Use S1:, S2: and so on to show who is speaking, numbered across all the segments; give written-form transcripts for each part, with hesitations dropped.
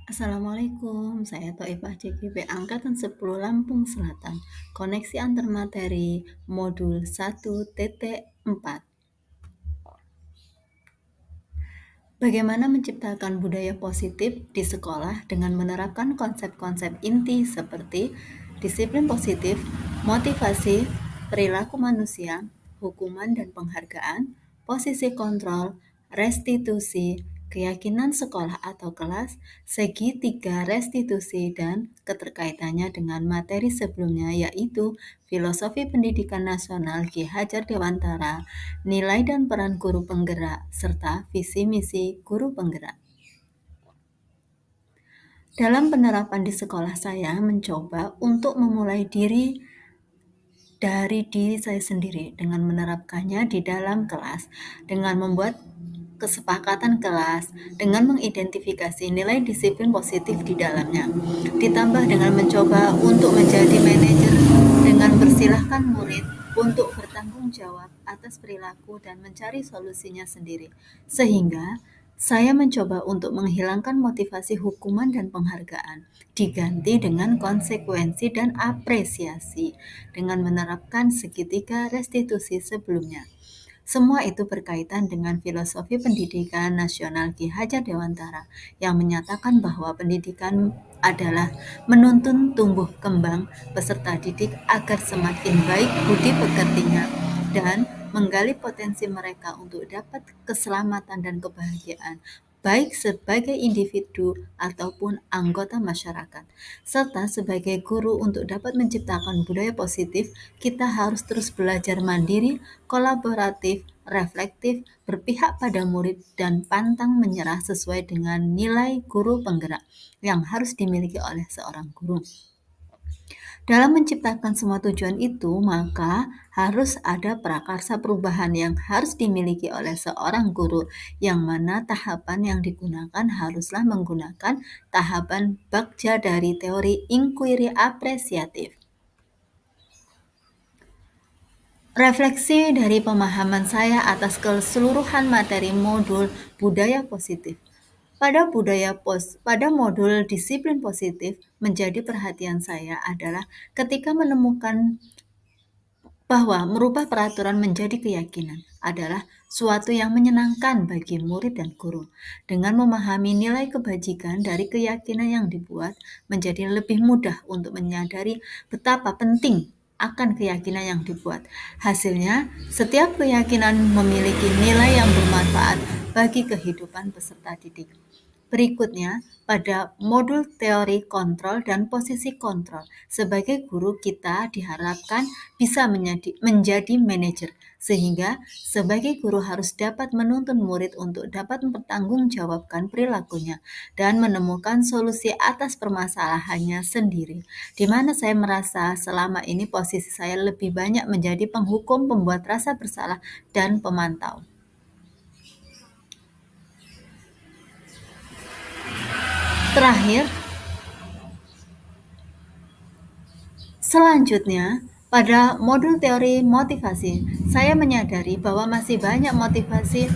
S1: Assalamualaikum, saya Thoifah CGP Angkatan 10 Lampung Selatan. Koneksi antar materi modul 1.4. Bagaimana menciptakan budaya positif di sekolah dengan menerapkan konsep-konsep inti seperti disiplin positif, motivasi, perilaku manusia, hukuman dan penghargaan, posisi kontrol, restitusi, keyakinan sekolah atau kelas, segitiga restitusi, dan keterkaitannya dengan materi sebelumnya yaitu filosofi pendidikan nasional Ki Hajar Dewantara, nilai dan peran guru penggerak, serta visi misi guru penggerak. Dalam penerapan di sekolah saya mencoba untuk memulai dari diri saya sendiri dengan menerapkannya di dalam kelas, dengan membuat kesepakatan kelas, dengan mengidentifikasi nilai disiplin positif di dalamnya, ditambah dengan mencoba untuk menjadi manajer dengan persilahkan murid untuk bertanggung jawab atas perilaku dan mencari solusinya sendiri. Sehingga saya mencoba untuk menghilangkan motivasi hukuman dan penghargaan, diganti dengan konsekuensi dan apresiasi dengan menerapkan segitiga restitusi sebelumnya. Semua itu berkaitan dengan filosofi pendidikan nasional Ki Hajar Dewantara yang menyatakan bahwa pendidikan adalah menuntun tumbuh kembang peserta didik agar semakin baik budi pekertinya dan menggali potensi mereka untuk dapat keselamatan dan kebahagiaan baik sebagai individu ataupun anggota masyarakat. Serta sebagai guru untuk dapat menciptakan budaya positif, kita harus terus belajar mandiri, kolaboratif, reflektif, berpihak pada murid, dan pantang menyerah sesuai dengan nilai guru penggerak yang harus dimiliki oleh seorang guru. Dalam menciptakan semua tujuan itu, maka harus ada prakarsa perubahan yang harus dimiliki oleh seorang guru, yang mana tahapan yang digunakan haruslah menggunakan tahapan bagja dari teori inquiry apresiatif. Refleksi dari pemahaman saya atas keseluruhan materi modul budaya positif. Pada modul disiplin positif, menjadi perhatian saya adalah ketika menemukan bahwa merubah peraturan menjadi keyakinan adalah suatu yang menyenangkan bagi murid dan guru. Dengan memahami nilai kebajikan dari keyakinan yang dibuat, menjadi lebih mudah untuk menyadari betapa penting akan keyakinan yang dibuat. Hasilnya, setiap keyakinan memiliki nilai yang bermanfaat bagi kehidupan peserta didik. Berikutnya, pada modul teori kontrol dan posisi kontrol, sebagai guru kita diharapkan bisa menjadi manajer, sehingga sebagai guru harus dapat menuntun murid untuk dapat mempertanggungjawabkan perilakunya dan menemukan solusi atas permasalahannya sendiri. Di mana saya merasa selama ini posisi saya lebih banyak menjadi penghukum, pembuat rasa bersalah, dan pemantau. Terakhir, selanjutnya, pada modul teori motivasi, saya menyadari bahwa masih banyak motivasi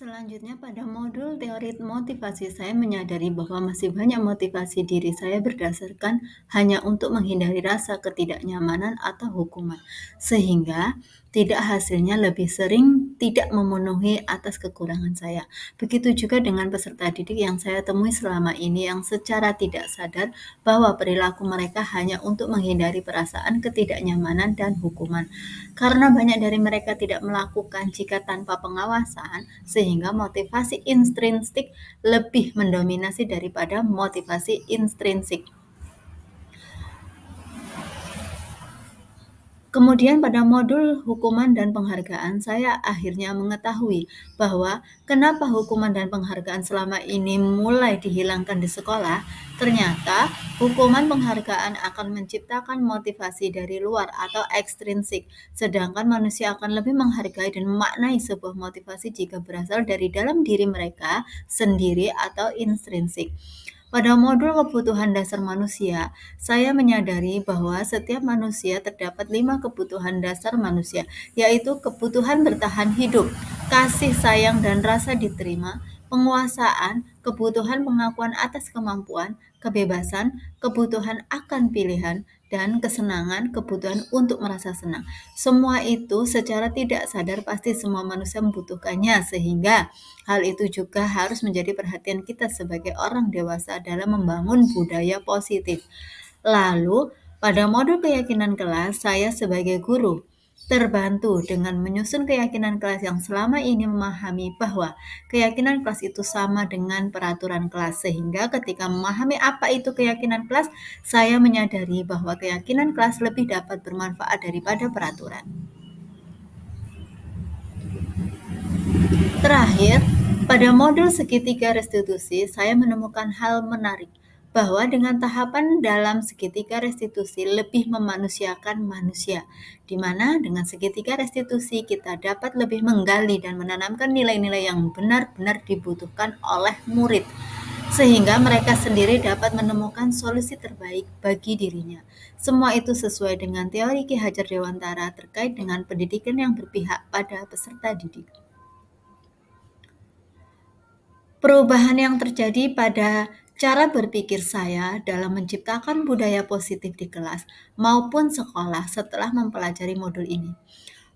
S1: Selanjutnya, pada modul teori motivasi, saya menyadari bahwa masih banyak motivasi diri saya berdasarkan hanya untuk menghindari rasa ketidaknyamanan atau hukuman, sehingga tidak hasilnya lebih sering tidak memenuhi atas kekurangan saya. Begitu juga dengan peserta didik yang saya temui selama ini yang secara tidak sadar bahwa perilaku mereka hanya untuk menghindari perasaan ketidaknyamanan dan hukuman. Karena banyak dari mereka tidak melakukan jika tanpa pengawasan, sehingga motivasi intrinsik lebih mendominasi daripada motivasi intrinsik. Kemudian pada modul hukuman dan penghargaan, saya akhirnya mengetahui bahwa kenapa hukuman dan penghargaan selama ini mulai dihilangkan di sekolah. Ternyata hukuman penghargaan akan menciptakan motivasi dari luar atau ekstrinsik, sedangkan manusia akan lebih menghargai dan memaknai sebuah motivasi jika berasal dari dalam diri mereka sendiri atau intrinsik. Pada modul kebutuhan dasar manusia, saya menyadari bahwa setiap manusia terdapat 5 kebutuhan dasar manusia, yaitu kebutuhan bertahan hidup, kasih sayang dan rasa diterima, penguasaan, kebutuhan pengakuan atas kemampuan, kebebasan, kebutuhan akan pilihan, dan kesenangan, kebutuhan untuk merasa senang. Semua itu secara tidak sadar pasti semua manusia membutuhkannya, sehingga hal itu juga harus menjadi perhatian kita sebagai orang dewasa dalam membangun budaya positif. Lalu, pada modul keyakinan kelas, saya sebagai guru terbantu dengan menyusun keyakinan kelas yang selama ini memahami bahwa keyakinan kelas itu sama dengan peraturan kelas, sehingga ketika memahami apa itu keyakinan kelas, saya menyadari bahwa keyakinan kelas lebih dapat bermanfaat daripada peraturan. Terakhir, pada modul segitiga restitusi, saya menemukan hal menarik bahwa dengan tahapan dalam segitiga restitusi lebih memanusiakan manusia, di mana dengan segitiga restitusi kita dapat lebih menggali dan menanamkan nilai-nilai yang benar-benar dibutuhkan oleh murid, sehingga mereka sendiri dapat menemukan solusi terbaik bagi dirinya. Semua itu sesuai dengan teori Ki Hajar Dewantara terkait dengan pendidikan yang berpihak pada peserta didik. Perubahan yang terjadi pada cara berpikir saya dalam menciptakan budaya positif di kelas maupun sekolah setelah mempelajari modul ini.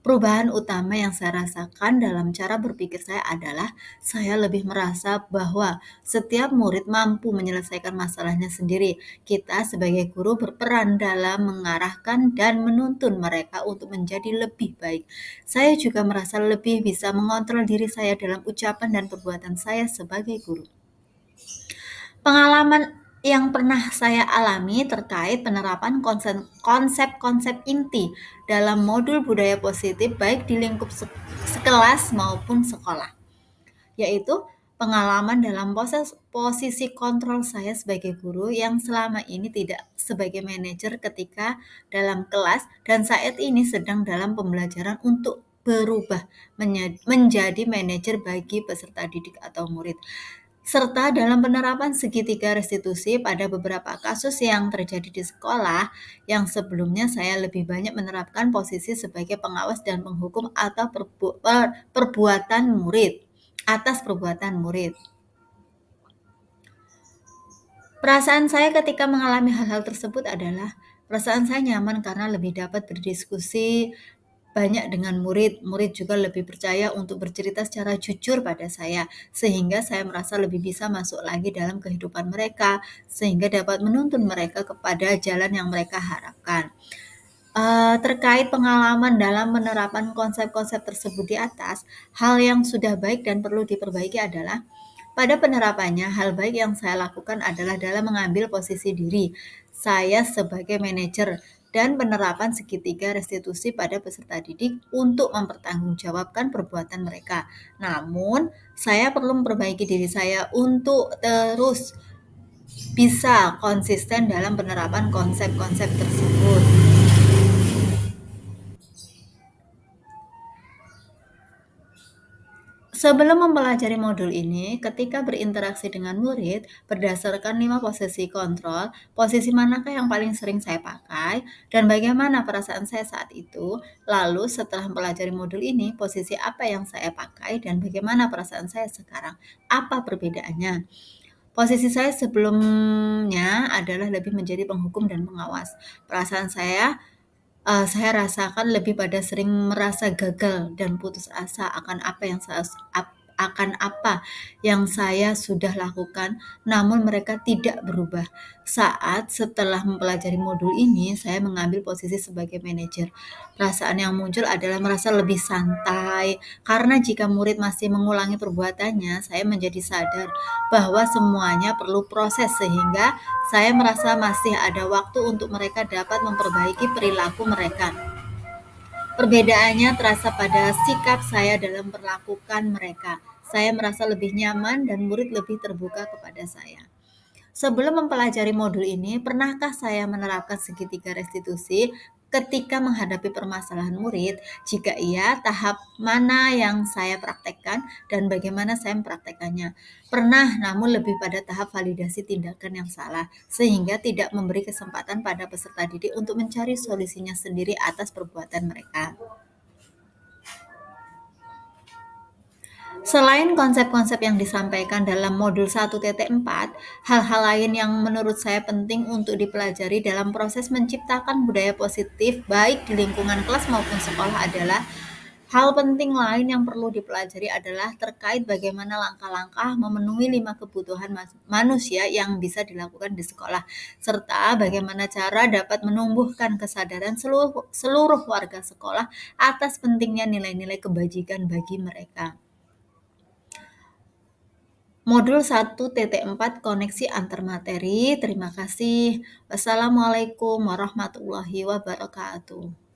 S1: Perubahan utama yang saya rasakan dalam cara berpikir saya adalah saya lebih merasa bahwa setiap murid mampu menyelesaikan masalahnya sendiri. Kita sebagai guru berperan dalam mengarahkan dan menuntun mereka untuk menjadi lebih baik. Saya juga merasa lebih bisa mengontrol diri saya dalam ucapan dan perbuatan saya sebagai guru. Pengalaman yang pernah saya alami terkait penerapan konsep-konsep inti dalam modul budaya positif baik di lingkup sekelas maupun sekolah, yaitu pengalaman dalam posisi kontrol saya sebagai guru yang selama ini tidak sebagai manajer ketika dalam kelas dan saat ini sedang dalam pembelajaran untuk berubah menjadi manajer bagi peserta didik atau murid, serta dalam penerapan segitiga restitusi pada beberapa kasus yang terjadi di sekolah yang sebelumnya saya lebih banyak menerapkan posisi sebagai pengawas dan penghukum atau perbuatan murid atas perbuatan murid. Perasaan saya ketika mengalami hal-hal tersebut adalah perasaan saya nyaman karena lebih dapat berdiskusi banyak dengan murid. Murid juga lebih percaya untuk bercerita secara jujur pada saya, sehingga saya merasa lebih bisa masuk lagi dalam kehidupan mereka, sehingga dapat menuntun mereka kepada jalan yang mereka harapkan. Terkait pengalaman dalam penerapan konsep-konsep tersebut di atas, hal yang sudah baik dan perlu diperbaiki adalah pada penerapannya, hal baik yang saya lakukan adalah dalam mengambil posisi diri saya sebagai manajer dan penerapan segitiga restitusi pada peserta didik untuk mempertanggungjawabkan perbuatan mereka. Namun, saya perlu memperbaiki diri saya untuk terus bisa konsisten dalam penerapan konsep-konsep tersebut. Sebelum mempelajari modul ini, ketika berinteraksi dengan murid, berdasarkan 5 posisi kontrol, posisi manakah yang paling sering saya pakai, dan bagaimana perasaan saya saat itu, lalu setelah mempelajari modul ini, posisi apa yang saya pakai, dan bagaimana perasaan saya sekarang, apa perbedaannya. Posisi saya sebelumnya adalah lebih menjadi penghukum dan pengawas. Perasaan saya rasakan lebih pada sering merasa gagal dan putus asa akan apa yang saya sudah lakukan, namun mereka tidak berubah. Saat setelah mempelajari modul ini, saya mengambil posisi sebagai manajer. Perasaan yang muncul adalah merasa lebih santai, karena jika murid masih mengulangi perbuatannya, saya menjadi sadar bahwa semuanya perlu proses sehingga saya merasa masih ada waktu untuk mereka dapat memperbaiki perilaku mereka. Perbedaannya terasa pada sikap saya dalam memperlakukan mereka. Saya merasa lebih nyaman dan murid lebih terbuka kepada saya. Sebelum mempelajari modul ini, pernahkah saya menerapkan segitiga restitusi ketika menghadapi permasalahan murid, jika iya, tahap mana yang saya praktekkan dan bagaimana saya mempraktekannya. Pernah, namun lebih pada tahap validasi tindakan yang salah, sehingga tidak memberi kesempatan pada peserta didik untuk mencari solusinya sendiri atas perbuatan mereka. Selain konsep-konsep yang disampaikan dalam modul 1.4, hal-hal lain yang menurut saya penting untuk dipelajari dalam proses menciptakan budaya positif baik di lingkungan kelas maupun sekolah adalah hal penting lain yang perlu dipelajari adalah terkait bagaimana langkah-langkah memenuhi 5 kebutuhan manusia yang bisa dilakukan di sekolah, serta bagaimana cara dapat menumbuhkan kesadaran seluruh warga sekolah atas pentingnya nilai-nilai kebajikan bagi mereka. Modul 1.4 Koneksi antar materi. Terima kasih. Wassalamualaikum warahmatullahi wabarakatuh.